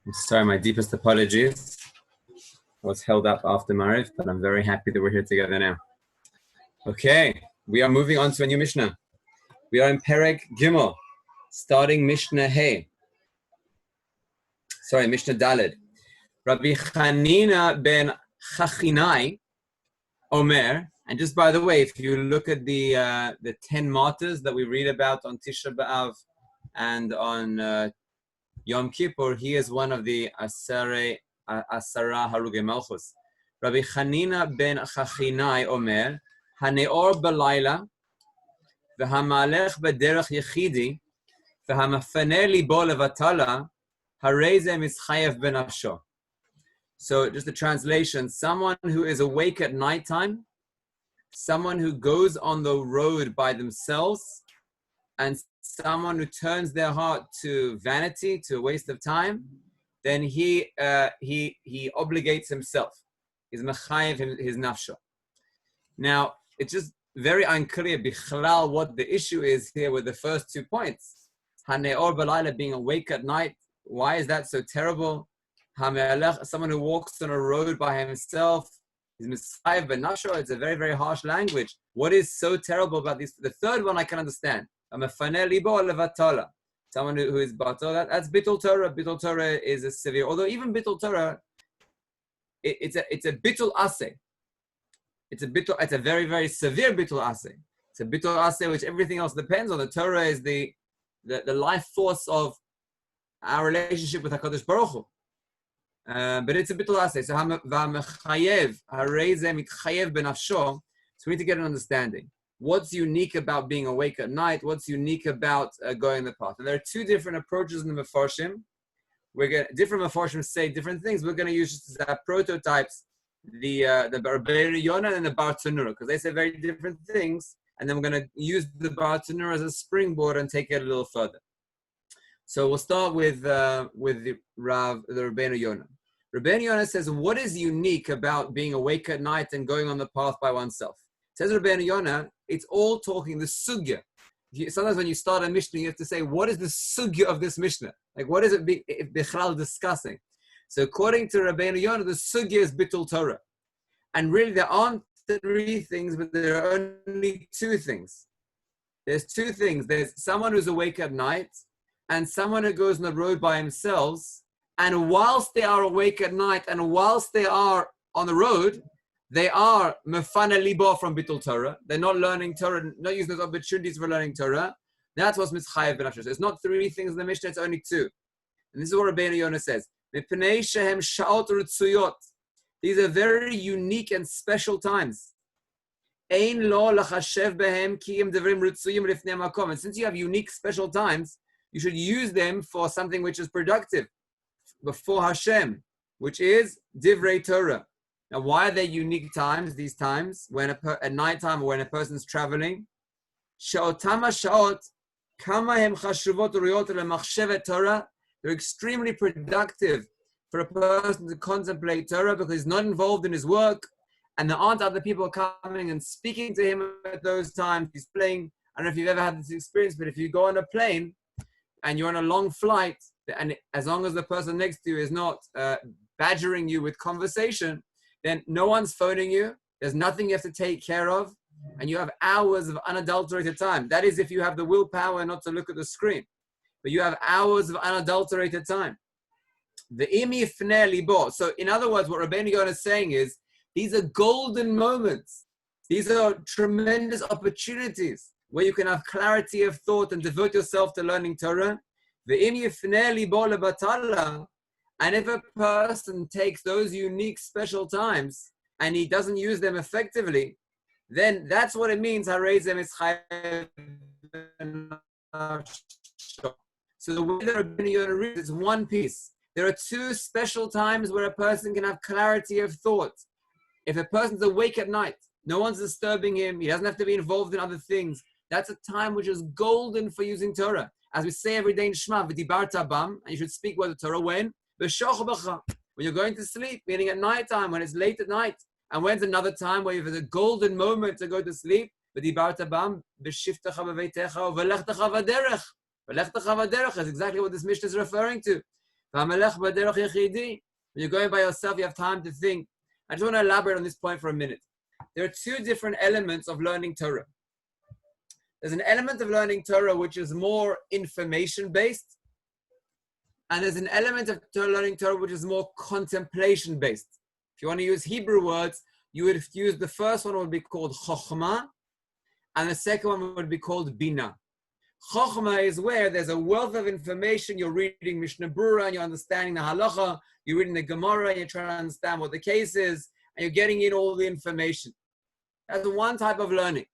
I'm sorry, my deepest apologies. I was held up after Mariv, but I'm very happy that we're here together now. Okay, we are moving on to a new Mishnah. We are in Perek Gimel, starting Mishnah Mishnah Daled. Rabbi Chanina ben Chachinai Omer, and just by the way, if you look at the 10 martyrs that we read about on Tisha B'Av and on Yom Kippur, he is one of the Asara Harugei Malchus. Rabbi Chanina ben Chachinai Omer, Haneor Balayla, V'hamalech b'derech yechidi, V'hamafane libo levatala, Harei ze mischayev benafsho. So just the translation, someone who is awake at nighttime, someone who goes on the road by themselves, and someone who turns their heart to vanity, to a waste of time, then he obligates himself. He's mechayev his nafsho. Now, it's just very unclear, bichlal, what the issue is here with the first 2 points. Haneor balayla, being awake at night, why is that so terrible? Someone who walks on a road by himself, is mischayev benafsho. It's a very, very harsh language. What is so terrible about this? The third one I can understand. Someone who is batal, that's bittul Torah. Bittul Torah is a severe, although even bittul Torah, it's a bittul aseh. It's a very, very severe bittul aseh. It's a bittul aseh which everything else depends on. The Torah is the life force of our relationship with HaKadosh Baruch Hu. But it's a bittul aseh. So v'hamechayev, harei ze mitchayev benafsho. So we need to get an understanding. What's unique about being awake at night? What's unique about going the path? And there are 2 different approaches in the Mefarshim. Different Mefarshim say different things. We're going to use just as prototypes the Rabbeinu Yonah and the Bar Tanura, because they say very different things. And then we're going to use the Bar Tanura as a springboard and take it a little further. So we'll start with the Rabbeinu Yonah. Rabbeinu Yonah says, what is unique about being awake at night and going on the path by oneself? Says Rabbeinu Yonah, it's all talking the sugya. Sometimes when you start a Mishnah, you have to say, what is the sugya of this Mishnah? Like, what is it bichlal discussing? So according to Rabbeinu Yonah, the sugya is bittul Torah. And really there aren't 3 things, but there are only 2 things. There's 2 things. There's someone who's awake at night and someone who goes on the road by themselves. And whilst they are awake at night and whilst they are on the road, they are mefana libo from bittul Torah. They're not learning Torah, not using those opportunities for learning Torah. That's what's mischayev benafsho. So it's not 3 things in the Mishnah, it's only 2. And this is what Rabbeinu Yonah says. These are very unique and special times. And since you have unique special times, you should use them for something which is productive before Hashem, which is divrei Torah. Now, why are they unique times, these times, when at nighttime or when a person's traveling? They're extremely productive for a person to contemplate Torah because he's not involved in his work and there aren't other people coming and speaking to him at those times. He's playing. I don't know if you've ever had this experience, but if you go on a plane and you're on a long flight, and as long as the person next to you is not badgering you with conversation, then no one's phoning you. There's nothing you have to take care of. And you have hours of unadulterated time. That is if you have the willpower not to look at the screen. But you have hours of unadulterated time. So in other words, what Rabbeinu Yonah is saying is, these are golden moments. These are tremendous opportunities where you can have clarity of thought and devote yourself to learning Torah. And if a person takes those unique special times and he doesn't use them effectively, then that's what it means. So the way that Rabbeinu Yonah reads is one piece. There are 2 special times where a person can have clarity of thought. If a person's awake at night, no one's disturbing him, he doesn't have to be involved in other things. That's a time which is golden for using Torah. As we say every day in Shema, v'dibarta bam, and you should speak words of Torah when? When you're going to sleep, meaning at night time, when it's late at night. And when's another time where you have a golden moment to go to sleep? V'dibarta bam, b'shiftecha b'veitecha, v'lechtecha v'derech. V'lechtecha v'derech is exactly what this Mishnah is referring to. When you're going by yourself, you have time to think. I just want to elaborate on this point for a minute. There are two different elements of learning Torah. There's an element of learning Torah which is more information-based, and there's an element of learning Torah which is more contemplation-based. If you want to use Hebrew words, you would use the first one would be called Chokhmah, and the second one would be called Bina. Chokhmah is where there's a wealth of information. You're reading Mishnah Brura and you're understanding the halacha. You're reading the Gemara and you're trying to understand what the case is, and you're getting in all the information. That's one type of learning.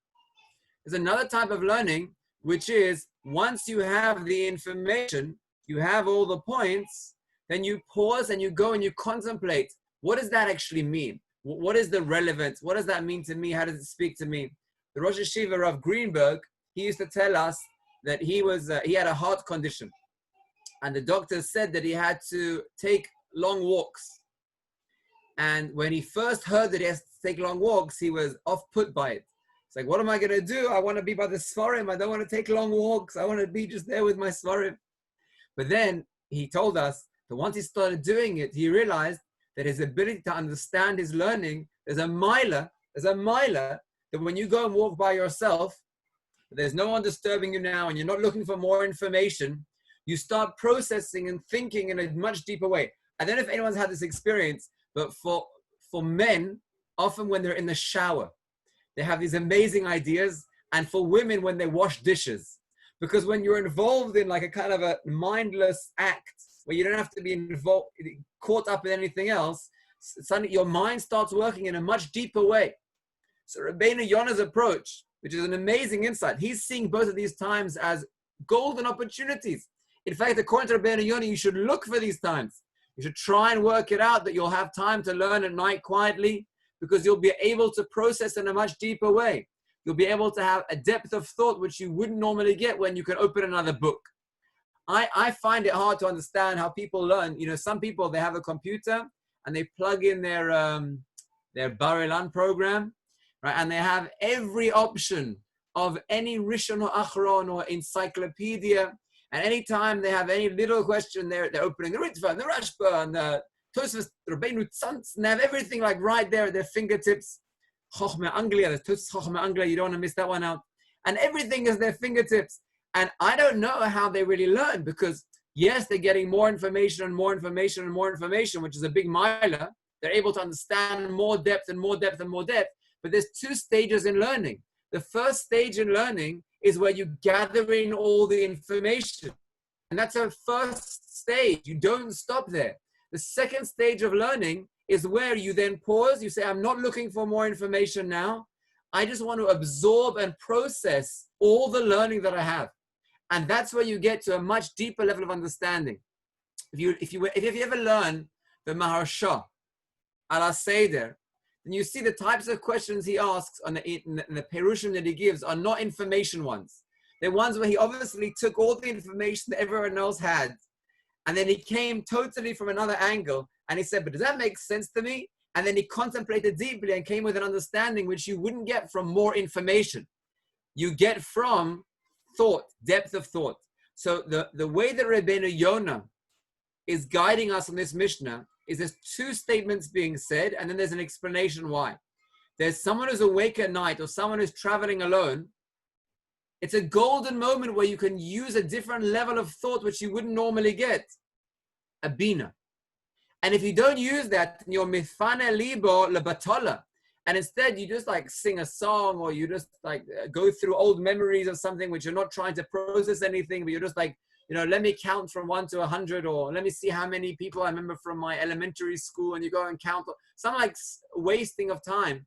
There's another type of learning, which is once you have the information, you have all the points, then you pause and you go and you contemplate. What does that actually mean? What is the relevance? What does that mean to me? How does it speak to me? The Rosh Hashiva Rav Greenberg, he used to tell us that he had a heart condition, and the doctor said that he had to take long walks. And when he first heard that he has to take long walks, he was off-put by it. It's like, what am I going to do? I want to be by the Sfarim. I don't want to take long walks. I want to be just there with my Sfarim. But then he told us that once he started doing it, he realized that his ability to understand his learning, there's a miler that when you go and walk by yourself, there's no one disturbing you now, and you're not looking for more information, you start processing and thinking in a much deeper way. I don't know if anyone's had this experience, but for men, often when they're in the shower, they have these amazing ideas, and for women when they wash dishes. Because when you're involved in like a kind of a mindless act, where you don't have to be caught up in anything else, suddenly your mind starts working in a much deeper way. So Rabbeinu Yonah's approach, which is an amazing insight, he's seeing both of these times as golden opportunities. In fact, according to Rabbeinu Yonah, you should look for these times. You should try and work it out that you'll have time to learn at night quietly, because you'll be able to process in a much deeper way. You'll be able to have a depth of thought which you wouldn't normally get when you can open another book. I find it hard to understand how people learn. You know, some people, they have a computer and they plug in their Bar Ilan program, right? And they have every option of any Rishon or Achron or encyclopedia. And anytime they have any little question, they're opening the Ritva and the Rashba and the Tosfos, Rabbeinu Tzantz, and they have everything like right there at their fingertips. Chochmah Anglia, the Tosfos Chochmah Anglia, you don't want to miss that one out. And everything is their fingertips. And I don't know how they really learn, because yes, they're getting more information and more information and more information, which is a big miler. They're able to understand more depth and more depth and more depth. But there's two stages in learning. The first stage in learning is where you gather in all the information. And that's a first stage. You don't stop there. The second stage of learning is where you then pause. You say, I'm not looking for more information now. I just want to absorb and process all the learning that I have. And that's where you get to a much deeper level of understanding. If you ever learn the Maharsha, Ala Seder, then you see the types of questions he asks in the Perushim that he gives are not information ones. They're ones where he obviously took all the information that everyone else had, and then he came totally from another angle, and he said, but does that make sense to me? And then he contemplated deeply and came with an understanding which you wouldn't get from more information. You get from thought, depth of thought. So the way that Rabbeinu Yonah is guiding us on this Mishnah is there's two statements being said, and then there's an explanation why. There's someone who's awake at night or someone who's traveling alone. It's a golden moment where you can use a different level of thought which you wouldn't normally get. A bina. And if you don't use that, you're mifane libo lebatola. And instead you just like sing a song, or you just like go through old memories of something which you're not trying to process anything, but you're just like, you know, let me count from 1 to 100, or let me see how many people I remember from my elementary school, and you go and count, some like wasting of time,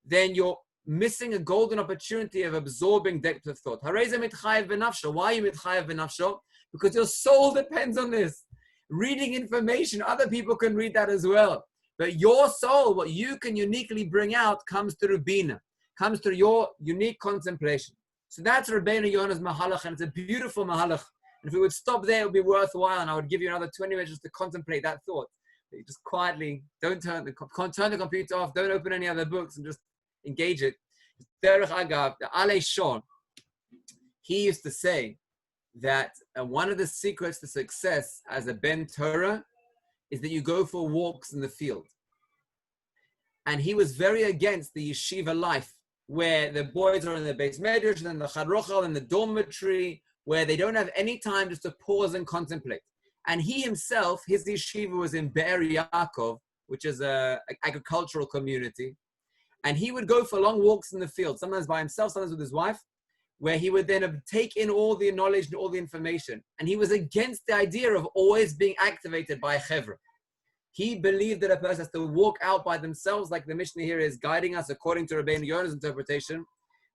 then you're missing a golden opportunity of absorbing depth of thought. Why are you mitchayev b'nafsho? Because your soul depends on this. Reading information, other people can read that as well. But your soul, what you can uniquely bring out, comes through Bina, comes through your unique contemplation. So that's Rabbeinu Yonah's mahalach, and it's a beautiful mahalach. And if we would stop there, it would be worthwhile, and I would give you another 20 minutes just to contemplate that thought. But you just quietly, don't turn the computer off, don't open any other books, and just engage it. Derech Agav, the Alei Shon, he used to say that one of the secrets to success as a Ben Torah is that you go for walks in the field. And he was very against the yeshiva life, where the boys are in the base medrash and then the chadrochal and the dormitory, where they don't have any time just to pause and contemplate. And he himself, his yeshiva was in Be'er Yaakov, which is an agricultural community. And he would go for long walks in the field, sometimes by himself, sometimes with his wife, where he would then take in all the knowledge and all the information. And he was against the idea of always being activated by a chevra. He believed that a person has to walk out by themselves, like the Mishnah here is guiding us according to Rabbeinu Yonah's interpretation,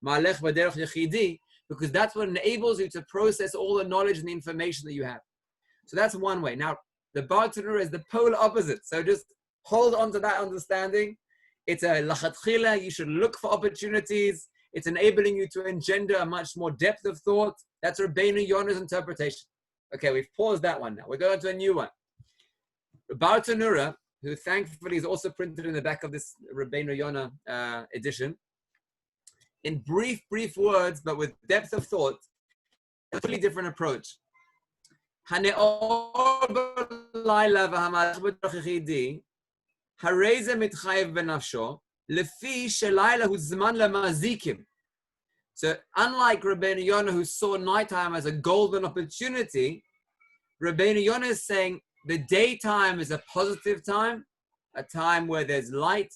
Ma'alech b'derech yechidi, because that's what enables you to process all the knowledge and the information that you have. So that's one way. Now, the Bartanura is the polar opposite. So just hold on to that understanding. It's a lachatchila, you should look for opportunities. It's enabling you to engender a much more depth of thought. That's Rabbeinu Yonah's interpretation. Okay, we've paused that one now. We're going to a new one. Bartanura, who thankfully is also printed in the back of this Rabbeinu Yonah edition, in brief words, but with depth of thought, a totally different approach. So unlike Rabbeinu Yonah, who saw nighttime as a golden opportunity, Rabbeinu Yonah is saying the daytime is a positive time, a time where there's light,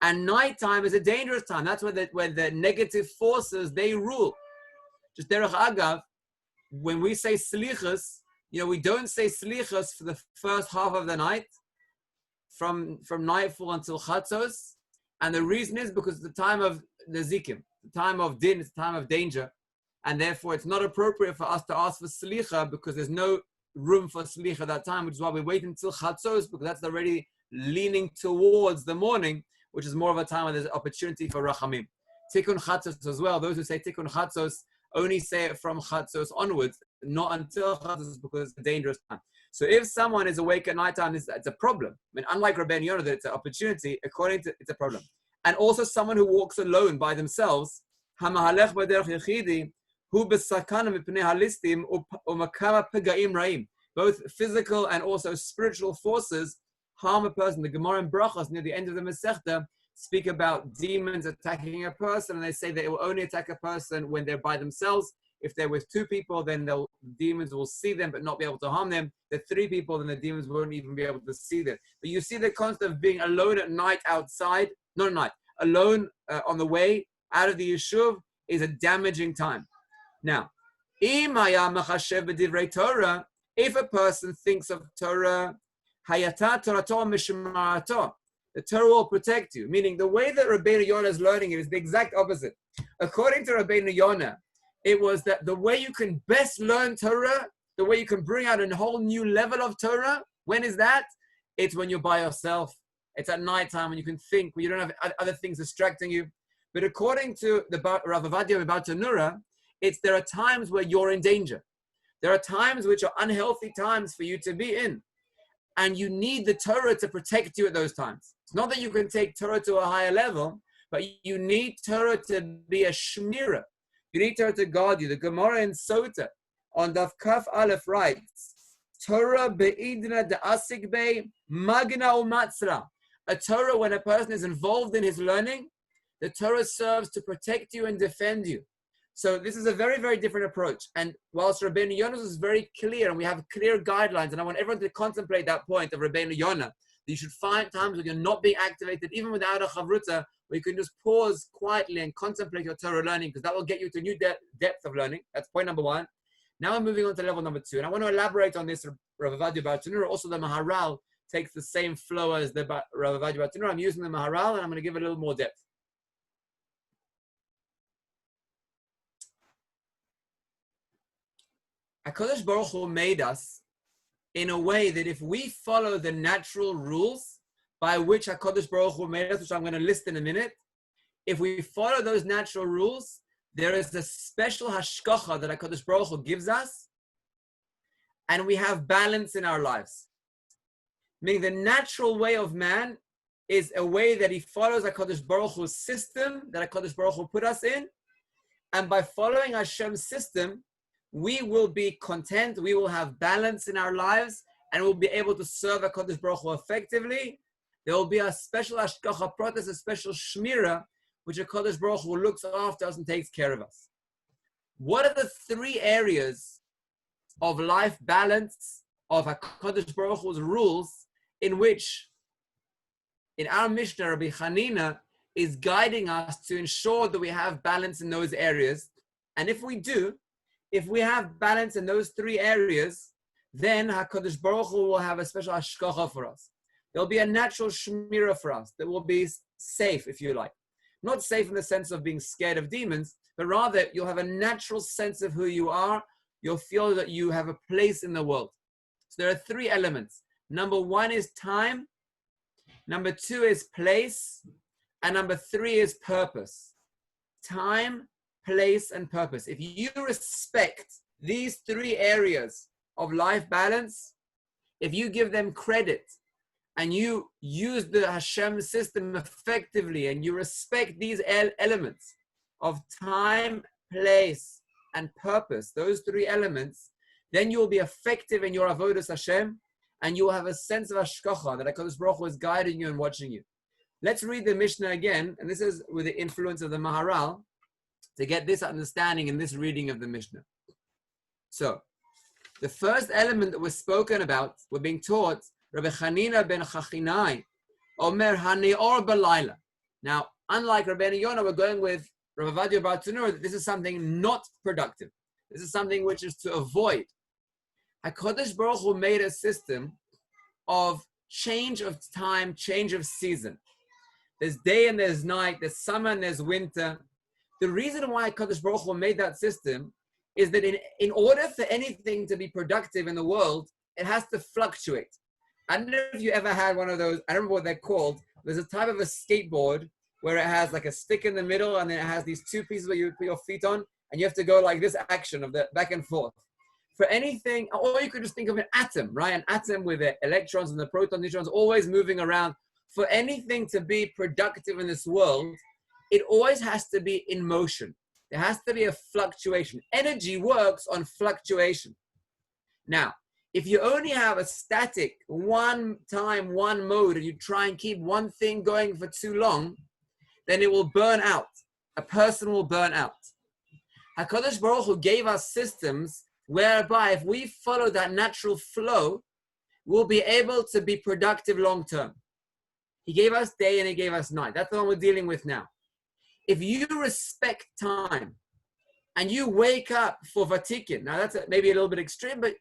and nighttime is a dangerous time. That's where the negative forces, they rule. Just derech agav, when we say slichus, we don't say slichus for the first half of the night, from nightfall until chatzos, and the reason is because the time of the zikim, the time of din, it's the time of danger, and therefore it's not appropriate for us to ask for slicha because there's no room for slicha at that time, which is why we wait until chatzos, because that's already leaning towards the morning, which is more of a time where there's opportunity for rachamim. Tikkun chatzos as well. Those who say tikkun chatzos only say it from chatzos onwards, not until chatzos, because it's a dangerous time. So if someone is awake at night time, it's a problem. I mean, unlike Rabbeinu Yonah, that it's an opportunity, according to it's a problem. And also someone who walks alone by themselves, both physical and also spiritual forces harm a person. The Gemara in Brachos near the end of the Masechta speak about demons attacking a person, and they say that it will only attack a person when they're by themselves. If they're with two people, then demons will see them but not be able to harm them. The three people, then the demons won't even be able to see them. But you see the concept of being alone at night outside, not at night, alone on the way out of the yeshuv is a damaging time. Now, if a person thinks of Torah, the Torah will protect you. Meaning the way that Rabbeinu Yonah is learning it is the exact opposite. According to Rabbeinu Yonah, it was that the way you can best learn Torah, the way you can bring out a whole new level of Torah, when is that? It's when you're by yourself. It's at nighttime when you can think, when you don't have other things distracting you. But according to the Rav Avadia Bartanura, there are times where you're in danger. There are times which are unhealthy times for you to be in. And you need the Torah to protect you at those times. It's not that you can take Torah to a higher level, but you need Torah to be a shmira. You need Torah to guard you. The Gemara in Sota on Daf Kaf Aleph writes, Torah be'idna da'asik be magna u'matzra. A Torah, when a person is involved in his learning, the Torah serves to protect you and defend you. So this is a very, very different approach. And whilst Rabbeinu Yonah is very clear, and we have clear guidelines, and I want everyone to contemplate that point of Rabbeinu Yonah, that you should find times when you're not being activated, even without a chavruta, where you can just pause quietly and contemplate your Torah learning, because that will get you to a new depth of learning. That's point number one. Now we're moving on to level number two. And I want to elaborate on this Rav Avadia Bartanura. Also, the Maharal takes the same flow as the Rav Avadia Bartanura. I'm using the Maharal, and I'm going to give it a little more depth. HaKadosh Baruch Hu made us in a way that if we follow the natural rules by which HaKadosh Baruch Hu made us, which I'm going to list in a minute, if we follow those natural rules, there is a special hashkacha that HaKadosh Baruch Hu gives us, and we have balance in our lives. Meaning the natural way of man is a way that he follows HaKadosh Baruch Hu's system that HaKadosh Baruch Hu put us in, And by following Hashem's system, we will be content, we will have balance in our lives, and we'll be able to serve HaKadosh Baruch Hu effectively. There will be a special hashgacha pratis, a special shmira, which HaKadosh Baruch Hu looks after us and takes care of us. What are the three areas of life balance of HaKadosh Baruch Hu's rules in which, in our Mishnah, Rabbi Hanina is guiding us to ensure that we have balance in those areas? And if we do, if we have balance in those three areas, then HaKadosh Baruch Hu will have a special hashgacha for us. There'll be a natural shmira for us that will be safe, if you like. Not safe in the sense of being scared of demons, but rather you'll have a natural sense of who you are. You'll feel that you have a place in the world. So there are three elements. Number one is time. Number two is place. And number three is purpose. Time, place, and purpose. If you respect these three areas of life balance, if you give them credit, and you use the Hashem system effectively, and you respect these elements of time, place, and purpose, those three elements, then you will be effective in your avodas Hashem, and you will have a sense of hashgacha that HaKadosh Baruch Hu is guiding you and watching you. Let's read the Mishnah again, and this is with the influence of the Maharal, to get this understanding in this reading of the Mishnah. So, the first element that was spoken about, we're being taught, Rabbi Hanina ben Chachinai, Omer Haneor Balayla. Now, unlike Rabbi Yonah, we're going with Rabbi Vadia Bar Tanur that this is something not productive. This is something which is to avoid. HaKadosh Baruch Hu made a system of change of time, change of season. There's day and there's night, there's summer and there's winter. The reason why HaKadosh Baruch Hu made that system is that in order for anything to be productive in the world, it has to fluctuate. I don't know if you ever had one of those, I don't remember what they're called. There's a type of a skateboard where it has like a stick in the middle and then it has these two pieces where you put your feet on and you have to go like this action of the back and forth. For anything, or you could just think of an atom, right? An atom with the electrons and the protons, neutrons always moving around. For anything to be productive in this world, it always has to be in motion. There has to be a fluctuation. Energy works on fluctuation. Now, if you only have a static, one time, one mode, and you try and keep one thing going for too long, then it will burn out. A person will burn out. HaKadosh Baruch Hu gave us systems whereby if we follow that natural flow, we'll be able to be productive long term. He gave us day and he gave us night. That's the one we're dealing with now. If you respect time and you wake up for vatikin, now that's maybe a little bit extreme, but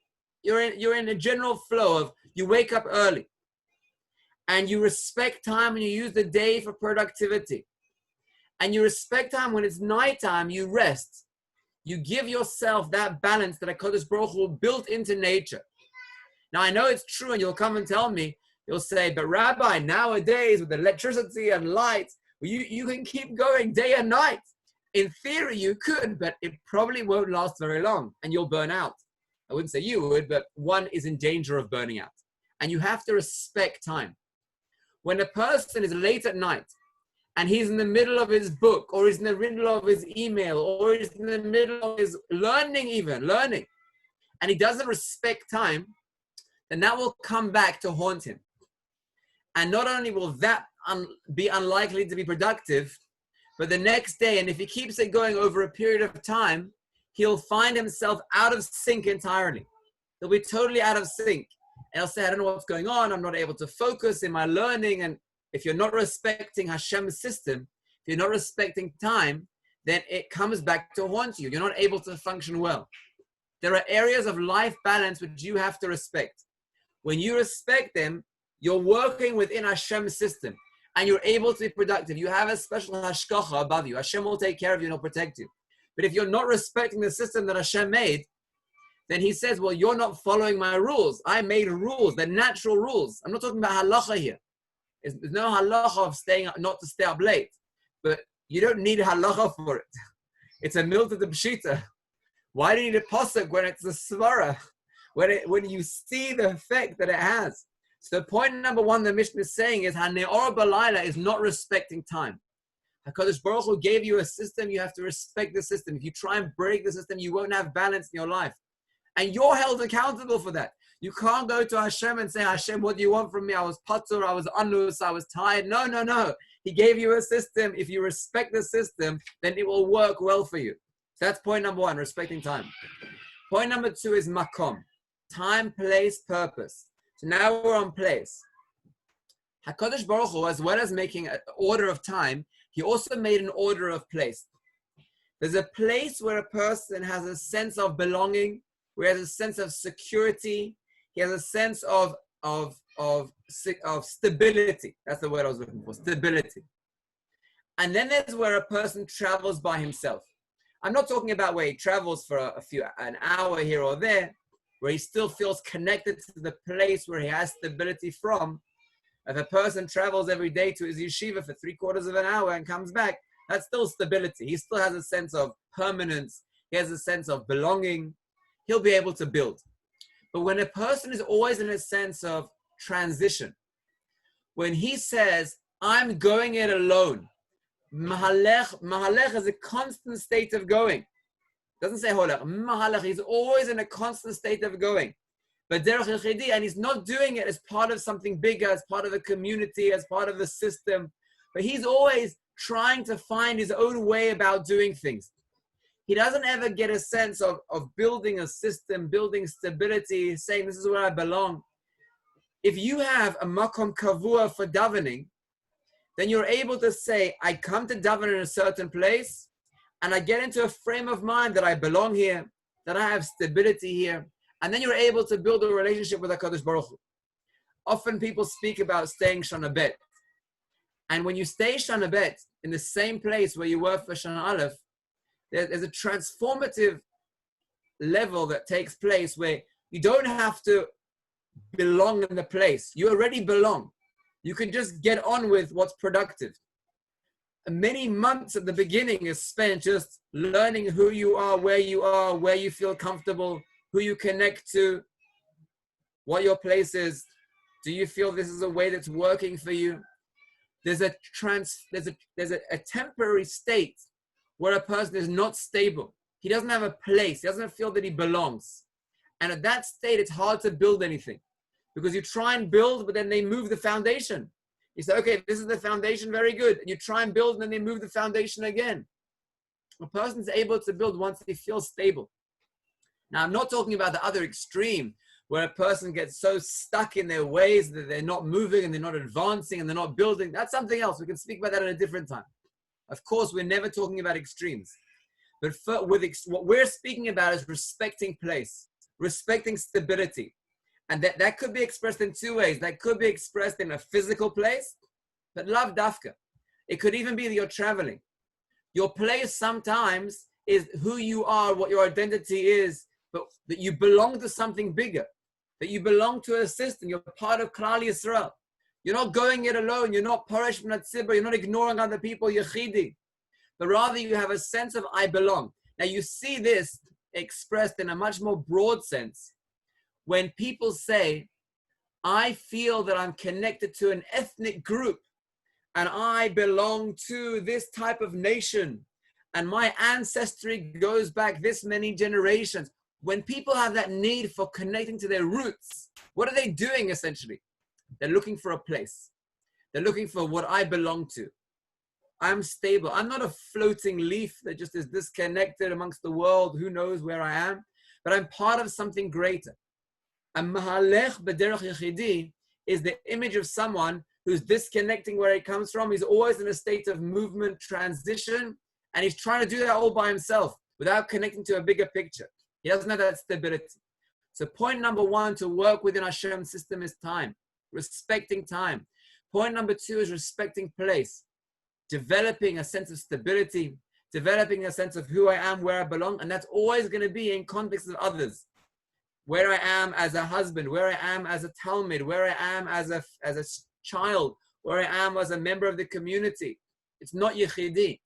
you're in a general flow of you wake up early and you respect time and you use the day for productivity. And you respect time when it's nighttime, you rest. You give yourself that balance that HaKadosh Baruch Hu built into nature. Now I know it's true and you'll come and tell me, you'll say, but Rabbi, nowadays with electricity and lights, you can keep going day and night. In theory you could, but it probably won't last very long and you'll burn out. I wouldn't say you would, but one is in danger of burning out. And you have to respect time. When a person is late at night and he's in the middle of his book, or he's in the middle of his email, or he's in the middle of his learning, and he doesn't respect time, then that will come back to haunt him. And not only will that be unlikely to be productive, but the next day, and if he keeps it going over a period of time, he'll find himself out of sync entirely. He'll be totally out of sync. And he'll say, I don't know what's going on. I'm not able to focus in my learning. And if you're not respecting Hashem's system, if you're not respecting time, then it comes back to haunt you. You're not able to function well. There are areas of life balance which you have to respect. When you respect them, you're working within Hashem's system and you're able to be productive. You have a special hashgacha above you. Hashem will take care of you and he'll protect you. But if you're not respecting the system that Hashem made, then he says, well, you're not following my rules. I made rules, they're natural rules. I'm not talking about halacha here. There's no halacha of not to stay up late. But you don't need halacha for it. It's a milta de pshita. Why do you need a pasuk when it's a svara? When you see the effect that it has. So point number one the Mishnah is saying is, Haneor Balayla is not respecting time. HaKadosh Baruch Hu gave you a system, you have to respect the system. If you try and break the system, you won't have balance in your life. And you're held accountable for that. You can't go to Hashem and say, Hashem, what do you want from me? I was patur, I was anus, I was tired. No. He gave you a system. If you respect the system, then it will work well for you. So that's point number one, respecting time. Point number two is makom. Time, place, purpose. So now we're on place. HaKadosh Baruch Hu, as well as making an order of time, he also made an order of place. There's a place where a person has a sense of belonging, where he has a sense of security, he has a sense of stability. That's the word I was looking for, stability. And then there's where a person travels by himself. I'm not talking about where he travels for an hour here or there, where he still feels connected to the place where he has stability from. If a person travels every day to his yeshiva for 3/4 of an hour and comes back, that's still stability. He still has a sense of permanence. He has a sense of belonging. He'll be able to build. But when a person is always in a sense of transition, when he says, I'm going it alone, mahalech is a constant state of going. It doesn't say holech. Mahalech, he's always in a constant state of going. But derech yechidi, and he's not doing it as part of something bigger, as part of a community, as part of the system. But he's always trying to find his own way about doing things. He doesn't ever get a sense of building a system, building stability, saying this is where I belong. If you have a makom kavua for davening, then you're able to say, I come to daven in a certain place, and I get into a frame of mind that I belong here, that I have stability here. And then you're able to build a relationship with HaKadosh Baruch Hu. Often people speak about staying Shana Bet. And when you stay Shana Bet in the same place where you were for Shana Aleph, there's a transformative level that takes place where you don't have to belong in the place. You already belong. You can just get on with what's productive. And many months at the beginning is spent just learning who you are, where you feel comfortable, who you connect to, what your place is. Do you feel this is a way that's working for you? There's a temporary state where a person is not stable. He doesn't have a place. He doesn't feel that he belongs. And at that state, it's hard to build anything because you try and build, but then they move the foundation. You say, okay, this is the foundation, very good. And you try and build, and then they move the foundation again. A person's able to build once they feel stable. Now, I'm not talking about the other extreme, where a person gets so stuck in their ways that they're not moving and they're not advancing and they're not building. That's something else. We can speak about that at a different time. Of course, we're never talking about extremes. But what we're speaking about is respecting place, respecting stability. And that could be expressed in two ways. That could be expressed in a physical place, but lav dafka. It could even be that you're traveling. Your place sometimes is who you are, what your identity is, but that you belong to something bigger, that you belong to a system. You're part of Klal Yisrael. You're not going it alone. You're not Paresh B'nat Tzibur. You're not ignoring other people, Yechidi. But rather you have a sense of I belong. Now you see this expressed in a much more broad sense when people say, I feel that I'm connected to an ethnic group and I belong to this type of nation and my ancestry goes back this many generations. When people have that need for connecting to their roots, what are they doing essentially? They're looking for a place. They're looking for what I belong to. I'm stable. I'm not a floating leaf that just is disconnected amongst the world. Who knows where I am? But I'm part of something greater. A mahalech b'derech yechidi is the image of someone who's disconnecting where he comes from. He's always in a state of movement, transition, and he's trying to do that all by himself without connecting to a bigger picture. He doesn't have that stability. So point number one to work within Hashem's system is time, respecting time. Point number two is respecting place, developing a sense of stability, developing a sense of who I am, where I belong, and that's always going to be in context of others. Where I am as a husband, where I am as a Talmud, where I am as a child, where I am as a member of the community. It's not Yechidi.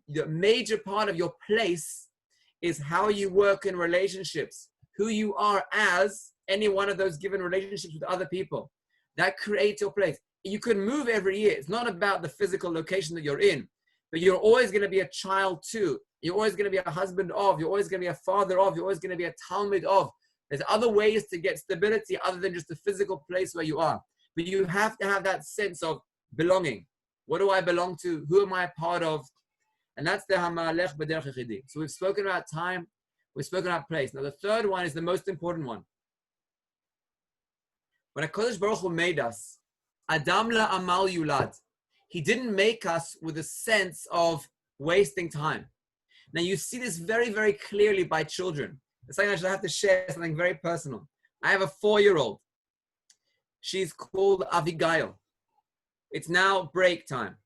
The major part of your place is how you work in relationships, who you are as any one of those given relationships with other people. That creates your place. You can move every year. It's not about the physical location that you're in. but you're always going to be a child too. You're always going to be a husband of, you're always going to be a father of, you're always going to be a talmid of. There's other ways to get stability other than just the physical place where you are. But you have to have that sense of belonging. What do I belong to? Who am I a part of? And that's the Hamalech B'derech Yechidi. So we've spoken about time, we've spoken about place. Now the third one is the most important one. When HaKadosh Baruch Hu made us, Adam la'amal yulad, he didn't make us with a sense of wasting time. Now you see this very, very clearly by children. It's like I should have to share something very personal. I have a 4-year-old. She's called Abigail. It's now break time.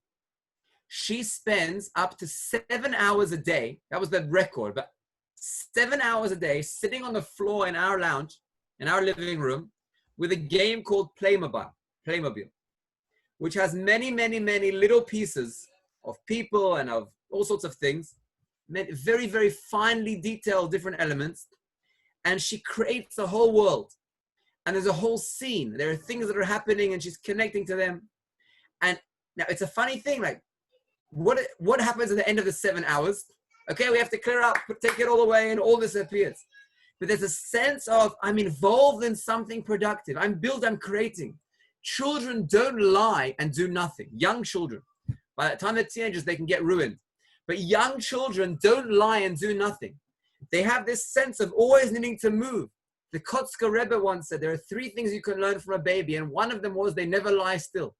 She spends up to 7 hours a day. That was the record, but 7 hours a day sitting on the floor in our lounge, in our living room, with a game called Playmobil, which has many, many, many little pieces of people and of all sorts of things, very, very finely detailed different elements. And she creates a whole world. And there's a whole scene. There are things that are happening and she's connecting to them. And now it's a funny thing, like, what happens at the end of the 7 hours? Okay, we have to clear up, take it all away, and all this appears. But there's a sense of, I'm involved in something productive. I'm creating. Children don't lie and do nothing. Young children. By the time they're teenagers, they can get ruined. But young children don't lie and do nothing. They have this sense of always needing to move. The Kotzker Rebbe once said, there are 3 things you can learn from a baby, and one of them was they never lie still.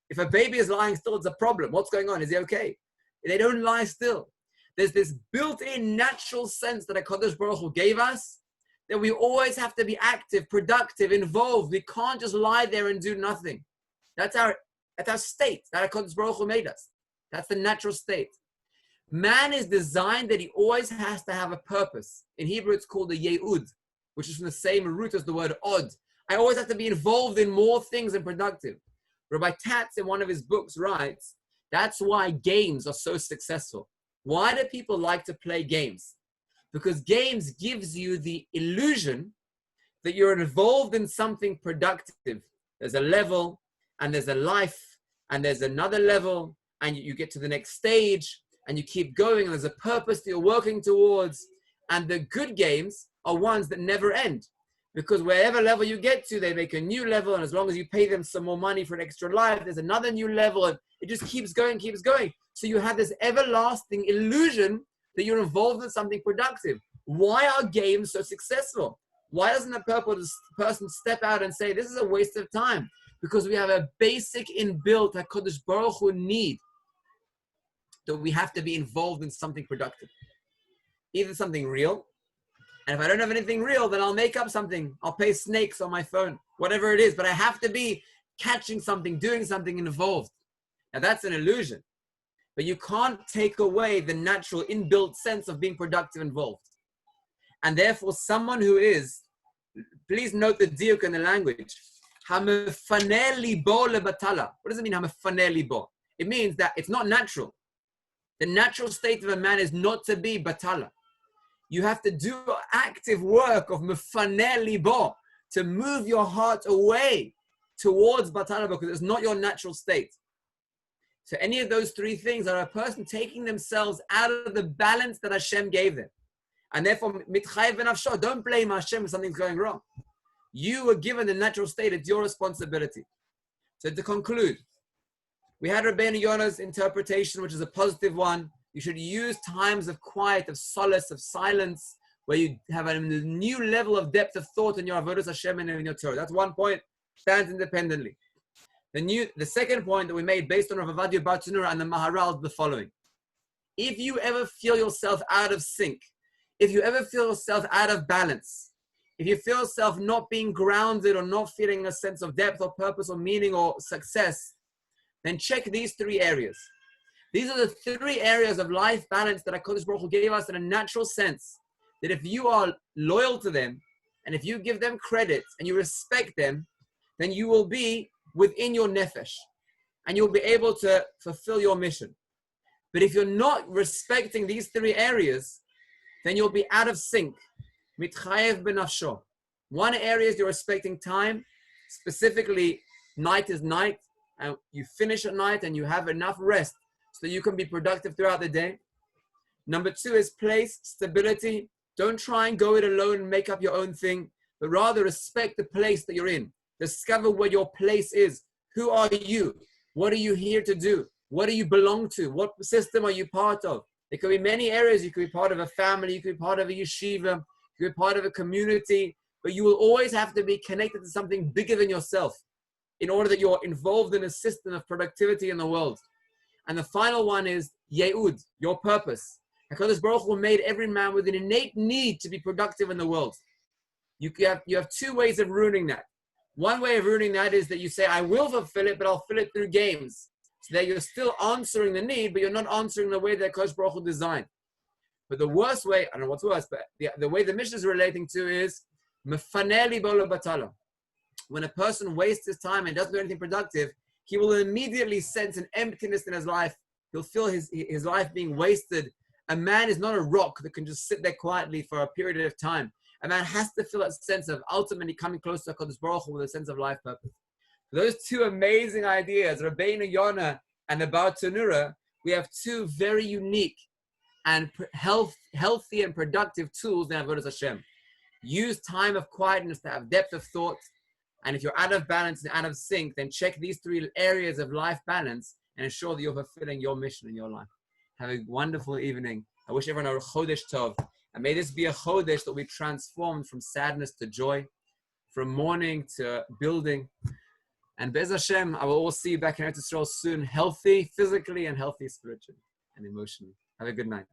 If a baby is lying still, it's a problem. What's going on? Is he okay? They don't lie still. There's this built-in natural sense that HaKadosh Baruch Hu gave us, that we always have to be active, productive, involved. We can't just lie there and do nothing. That's our state that HaKadosh Baruch Hu made us. That's the natural state. Man is designed that he always has to have a purpose. In Hebrew, it's called a ye'ud, which is from the same root as the word od. I always have to be involved in more things and productive. Rabbi Tatz, in one of his books, writes, that's why games are so successful. Why do people like to play games? Because games gives you the illusion that you're involved in something productive. There's a level, and there's a life, and there's another level, and you get to the next stage, and you keep going, and there's a purpose that you're working towards. And the good games are ones that never end. Because wherever level you get to, they make a new level, and as long as you pay them some more money for an extra life, there's another new level, and it just keeps going, keeps going. So you have this everlasting illusion that you're involved in something productive. Why are games so successful? Why doesn't a person step out and say, this is a waste of time? Because we have a basic inbuilt HaKadosh Baruch Hu need that we have to be involved in something productive. Either something real, and if I don't have anything real, then I'll make up something. I'll pay snakes on my phone, whatever it is. But I have to be catching something, doing something involved. Now that's an illusion. But you can't take away the natural inbuilt sense of being productive involved. And therefore, someone who is, please note the diuk in the language, hamefane libo lebatala. What does it mean, hamefane libo? It means that it's not natural. The natural state of a man is not to be batala. You have to do active work of mefane libo, to move your heart away towards batala, because it's not your natural state. So any of those 3 things are a person taking themselves out of the balance that Hashem gave them. And therefore, mitchayev v'nafsho, don't blame Hashem if something's going wrong. You were given the natural state, it's your responsibility. So to conclude, we had Rabbeinu Yonah's interpretation, which is a positive one. You should use times of quiet, of solace, of silence, where you have a new level of depth of thought in your avodas Hashem and in your Torah. That's one point, stands independently. The second point that we made based on Rav Avadia Bar Tanura and the Maharal is the following. If you ever feel yourself out of sync, if you ever feel yourself out of balance, if you feel yourself not being grounded or not feeling a sense of depth or purpose or meaning or success, then check these 3 areas. These are the 3 areas of life balance that HaKadosh Baruch Hu gave us in a natural sense, that if you are loyal to them, and if you give them credit and you respect them, then you will be within your nefesh, and you'll be able to fulfill your mission. But if you're not respecting these 3 areas, then you'll be out of sync. Mitchayev b'nafsho. One area is you're respecting time, specifically night is night, and you finish at night and you have enough rest so that you can be productive throughout the day. Number 2 is place, stability. Don't try and go it alone and make up your own thing, but rather respect the place that you're in. Discover where your place is. Who are you? What are you here to do? What do you belong to? What system are you part of? There could be many areas. You could be part of a family. You could be part of a yeshiva. You could be part of a community. But you will always have to be connected to something bigger than yourself in order that you're involved in a system of productivity in the world. And the final one is Ye'ud, your purpose. HaKadosh Baruch Hu made every man with an innate need to be productive in the world. You have 2 ways of ruining that. One way of ruining that is that you say, I will fulfill it, but I'll fill it through games. So that you're still answering the need, but you're not answering the way that HaKadosh Baruch Hu designed. But the worst way, I don't know what's worse, but the way the Mishnah is relating to is Mefaneli bolo batala. When a person wastes his time and doesn't do anything productive, he will immediately sense an emptiness in his life. He'll feel his life being wasted. A man is not a rock that can just sit there quietly for a period of time. A man has to feel that sense of ultimately coming close to HaKadosh Baruch Hu with a sense of life purpose. Those 2 amazing ideas, Rabbeinu Yonah and the Bar Tanura, we have 2 very unique and healthy and productive tools in Avodas Hashem. Use time of quietness to have depth of thought. And if you're out of balance and out of sync, then check these 3 areas of life balance and ensure that you're fulfilling your mission in your life. Have a wonderful evening. I wish everyone a Chodesh Tov. And may this be a Chodesh that we transformed from sadness to joy, from mourning to building. And Be'ez Hashem, I will all see you back in Eretz Yisrael soon, healthy physically and healthy spiritually and emotionally. Have a good night.